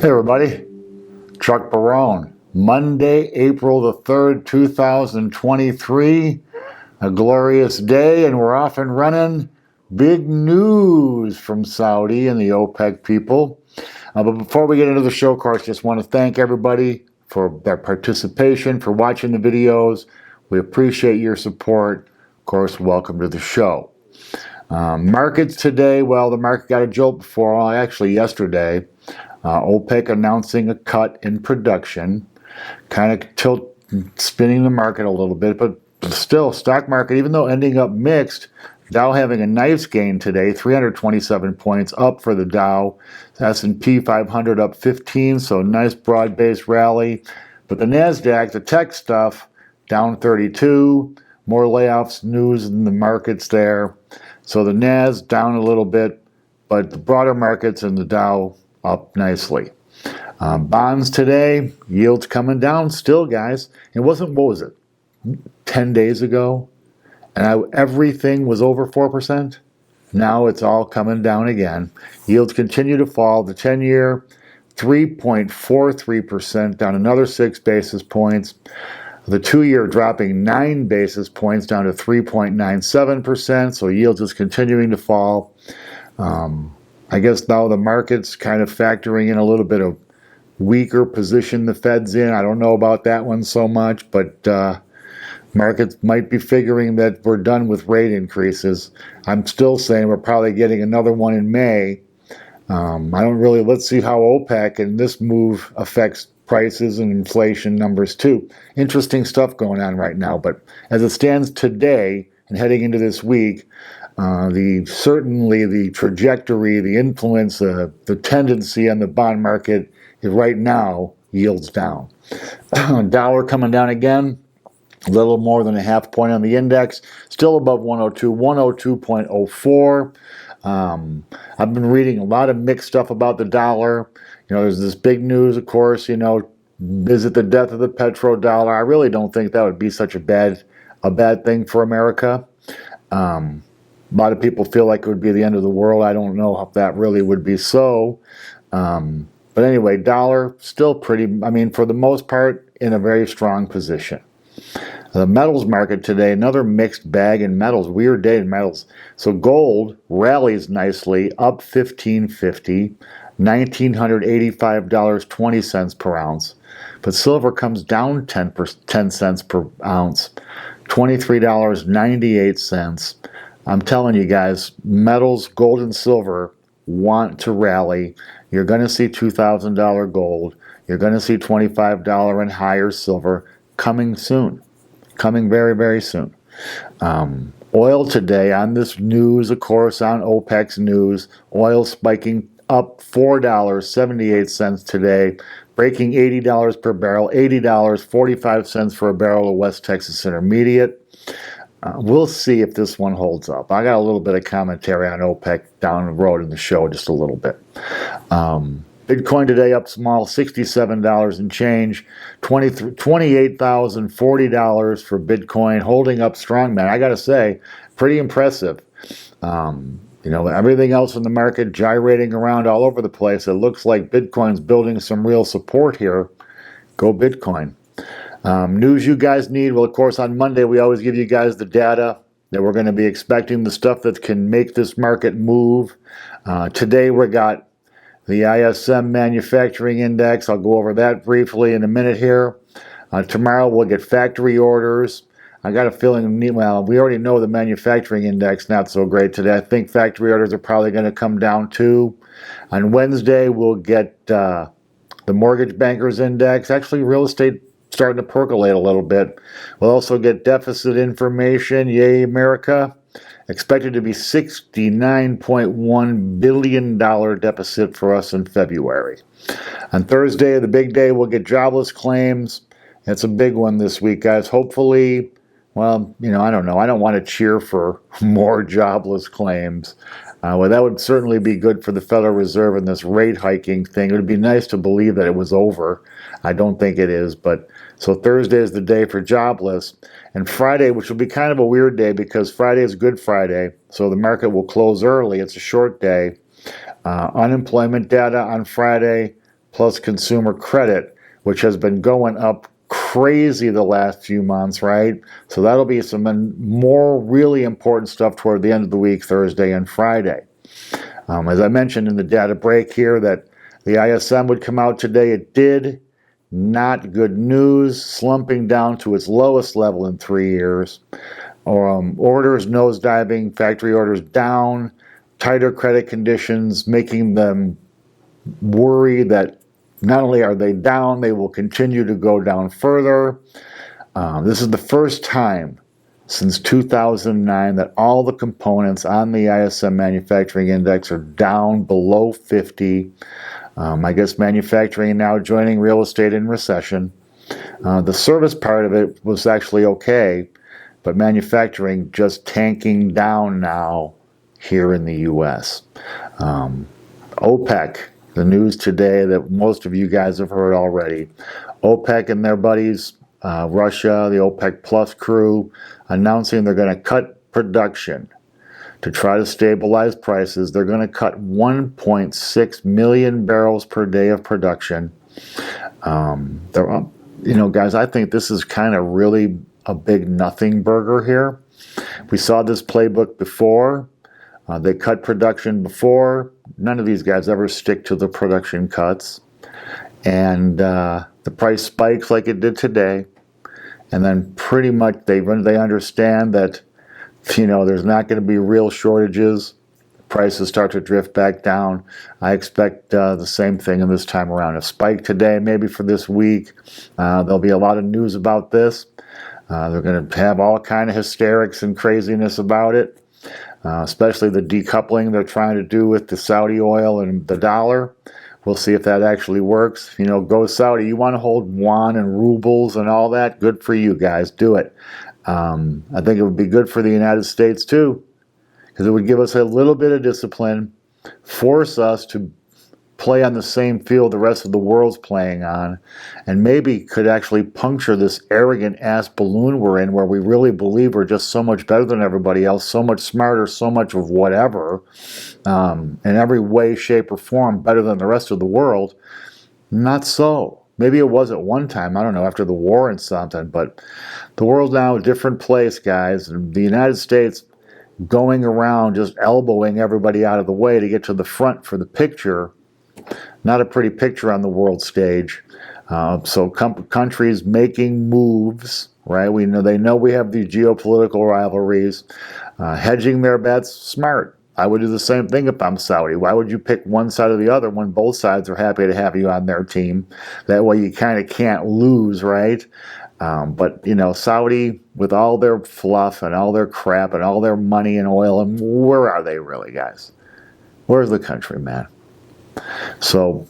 Hey everybody, Chuck Barone. Monday, April the 3rd, 2023. A glorious day and we're off and running. Big news from Saudi and the OPEC people. But before we get into the show, of course, just want to thank everybody for their participation, for watching the videos. We appreciate your support. Of course, welcome to the show. Markets today, well, the market got a jolt before, actually yesterday. OPEC announcing a cut in production, kind of spinning the market a little bit, but still, stock market, even though ending up mixed, Dow having a nice gain today, 327 points up for the Dow, S&P 500 up 15, so nice broad-based rally. But the NASDAQ, the tech stuff, down 32, more layoffs news in the markets there. So the NAS down a little bit, but the broader markets and the Dow up nicely. Bonds today, yields coming down still, guys. It wasn't, what was it, 10 days ago? And everything was over 4%. Now it's all coming down again. Yields continue to fall. The 10-year, 3.43%, down another 6 basis points. The 2-year dropping 9 basis points down to 3.97%. So yields is continuing to fall. I guess now the market's kind of factoring in a little bit of weaker position the Fed's in. I don't know about that one so much, but markets might be figuring that we're done with rate increases. I'm still saying we're probably getting another one in May. Let's see how OPEC and this move affects prices and inflation numbers too. Interesting stuff going on right now, but as it stands today and heading into this week, certainly the trajectory, the influence, the tendency on the bond market is right now yields down. Dollar coming down again, a little more than a half point on the index, still above 102, 102.04. I've been reading a lot of mixed stuff about the dollar. You know, there's this big news, of course, is it the death of the petrodollar? I really don't think that would be such a bad thing for America. A lot of people feel like it would be the end of the world. I don't know if that really would be so. But anyway, dollar still for the most part, in a very strong position. The metals market today, another mixed bag in metals, weird day in metals. So gold rallies nicely, up $15.50, $1,985.20 per ounce. But silver comes down 10 cents per ounce, $23.98. I'm telling you guys, metals, gold and silver want to rally. You're going to see $2,000 gold. You're going to see $25 and higher silver coming soon. Coming very, very soon. Oil today, on this news, of course, on OPEC's news, oil spiking up $4.78 today, breaking $80 per barrel, $80.45 for a barrel of West Texas Intermediate. We'll see if this one holds up. I got a little bit of commentary on OPEC down the road in the show, just a little bit. Bitcoin today up small, $67 and change, $28,040 for Bitcoin, holding up strong, man. I got to say, pretty impressive. Everything else in the market gyrating around all over the place. It looks like Bitcoin's building some real support here. Go Bitcoin. News you guys need. Well, of course, on Monday, we always give you guys the data that we're going to be expecting, the stuff that can make this market move. Today, we got the ISM Manufacturing Index. I'll go over that briefly in a minute here. Tomorrow, we'll get factory orders. I got a feeling, we already know the manufacturing index, not so great today. I think factory orders are probably going to come down too. On Wednesday, we'll get the Mortgage Bankers Index. Actually, real estate starting to percolate a little bit. We'll also get deficit information. Yay, America. Expected to be $69.1 billion deficit for us in February. On Thursday, the big day, we'll get jobless claims. It's a big one this week, guys. Hopefully, I don't know. I don't want to cheer for more jobless claims. That would certainly be good for the Federal Reserve and this rate hiking thing. It would be nice to believe that it was over. I don't think it is, but so Thursday is the day for jobless. And Friday, which will be kind of a weird day because Friday is Good Friday, so the market will close early. It's a short day. Unemployment data on Friday, plus consumer credit, which has been going up crazy the last few months, right? So that'll be some more really important stuff toward the end of the week, Thursday and Friday. As I mentioned in the data break here, that the ISM would come out today. It did. Not good news, slumping down to its lowest level in 3 years. Orders nosediving, factory orders down, tighter credit conditions, making them worry that not only are they down, they will continue to go down further. This is the first time since 2009 that all the components on the ISM Manufacturing Index are down below 50. I guess manufacturing now joining real estate in recession. The service part of it was actually okay, but manufacturing just tanking down now here in the U.S. OPEC, the news today that most of you guys have heard already. OPEC and their buddies, Russia, the OPEC Plus crew, announcing they're going to cut production to try to stabilize prices. They're going to cut 1.6 million barrels per day of production. Guys, I think this is kind of really a big nothing burger here. We saw this playbook before. They cut production before. None of these guys ever stick to the production cuts. And the price spikes like it did today. And then pretty much they understand that, there's not going to be real shortages. Prices start to drift back down. I expect the same thing in this time around. A spike today, maybe for this week. There'll be a lot of news about this. They're going to have all kind of hysterics and craziness about it, especially the decoupling they're trying to do with the Saudi oil and the dollar. We'll see if that actually works. Go Saudi. You want to hold yuan and rubles and all that? Good for you guys. Do it. I think it would be good for the United States too, because it would give us a little bit of discipline, force us to play on the same field the rest of the world's playing on, and maybe could actually puncture this arrogant ass balloon we're in, where we really believe we're just so much better than everybody else, so much smarter, so much of whatever, in every way, shape, or form, better than the rest of the world. Not so. Maybe it was at one time, I don't know, after the war and something, but the world's now a different place, guys. And the United States going around just elbowing everybody out of the way to get to the front for the picture. Not a pretty picture on the world stage. So countries making moves, right? They know we have these geopolitical rivalries. Hedging their bets, smart. I would do the same thing if I'm Saudi. Why would you pick one side or the other when both sides are happy to have you on their team? That way you kind of can't lose, right? But Saudi, with all their fluff and all their crap and all their money and oil, and where are they really, guys? Where's the country, man? So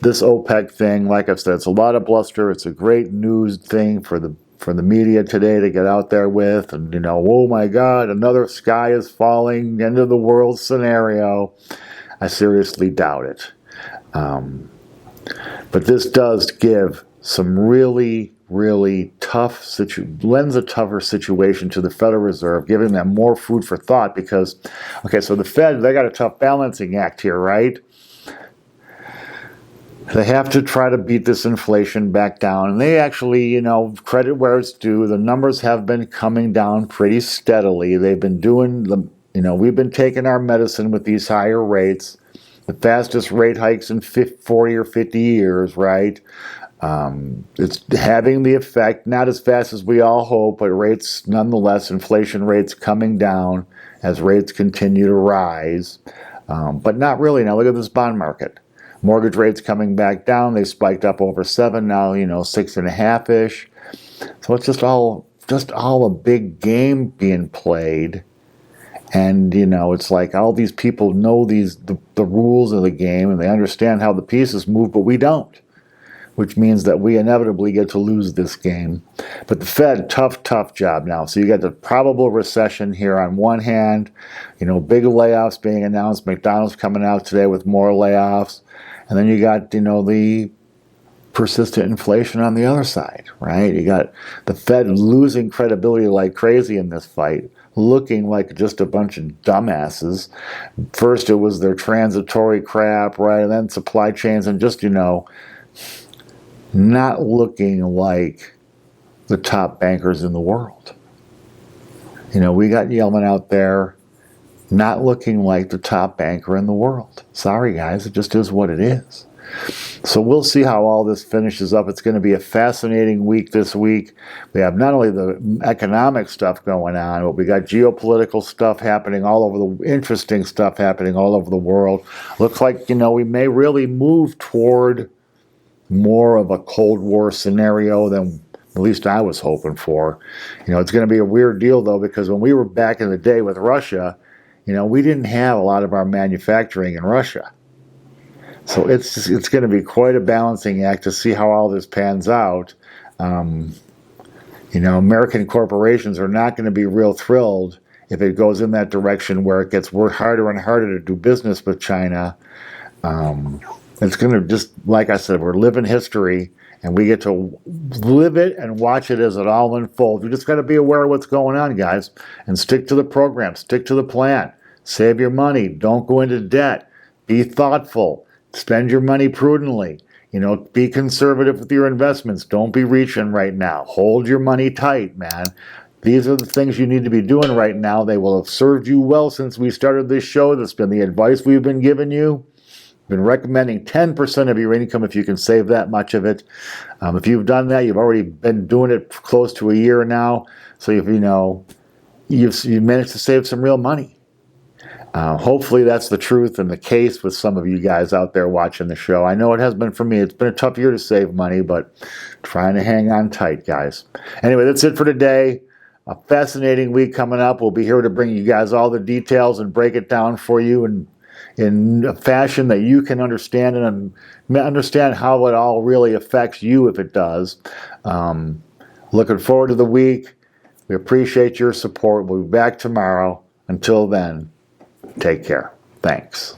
this OPEC thing, like I've said, it's a lot of bluster. It's a great news thing for the media today to get out there with, and oh my God, another sky is falling, end of the world scenario. I seriously doubt it. But this does give some really tough lends a tougher situation to the Federal Reserve, giving them more food for thought, because, okay, so the Fed, they got a tough balancing act here, right? They have to try to beat this inflation back down. And they actually, credit where it's due. The numbers have been coming down pretty steadily. They've been doing we've been taking our medicine with these higher rates, the fastest rate hikes in 40 or 50 years, right? It's having the effect, not as fast as we all hope, but rates, nonetheless, inflation rates coming down as rates continue to rise. But not really. Now look at this bond market. Mortgage rates coming back down. They spiked up over 7, now 6.5-ish. So it's just all a big game being played. And it's like all these people know the rules of the game, and they understand how the pieces move, but we don't. Which means that we inevitably get to lose this game. But the Fed, tough job now. So you got the probable recession here on one hand, big layoffs being announced, McDonald's coming out today with more layoffs. And then you got, the persistent inflation on the other side, right? You got the Fed losing credibility like crazy in this fight. looking like just a bunch of dumbasses. First, it was their transitory crap, right? And then supply chains, and just, not looking like the top bankers in the world. We got Yellen out there not looking like the top banker in the world. Sorry, guys, it just is what it is. So we'll see how all this finishes up. It's going to be a fascinating week this week. We have not only the economic stuff going on, but we got geopolitical stuff happening all over interesting stuff happening all over the world. Looks like, we may really move toward more of a Cold War scenario than at least I was hoping for. It's going to be a weird deal, though, because when we were back in the day with Russia, we didn't have a lot of our manufacturing in Russia. So it's going to be quite a balancing act to see how all this pans out. American corporations are not going to be real thrilled if it goes in that direction where it gets harder and harder to do business with China. It's going to just, like I said, we're living history, and we get to live it and watch it as it all unfolds. We just got to be aware of what's going on, guys, and stick to the program, stick to the plan, save your money, don't go into debt, be thoughtful. Spend your money prudently. Be conservative with your investments. Don't be reaching right now. Hold your money tight, man. These are the things you need to be doing right now. They will have served you well since we started this show. That's been the advice we've been giving you. Been recommending 10% of your income if you can save that much of it. If you've done that, you've already been doing it close to a year now. So you've managed to save some real money. Hopefully that's the truth and the case with some of you guys out there watching the show. I know it has been for me. It's been a tough year to save money, but trying to hang on tight, guys. Anyway, that's it for today. A fascinating week coming up. We'll be here to bring you guys all the details and break it down for you in a fashion that you can understand and understand how it all really affects you if it does. Looking forward to the week. We appreciate your support. We'll be back tomorrow. Until then, take care. Thanks.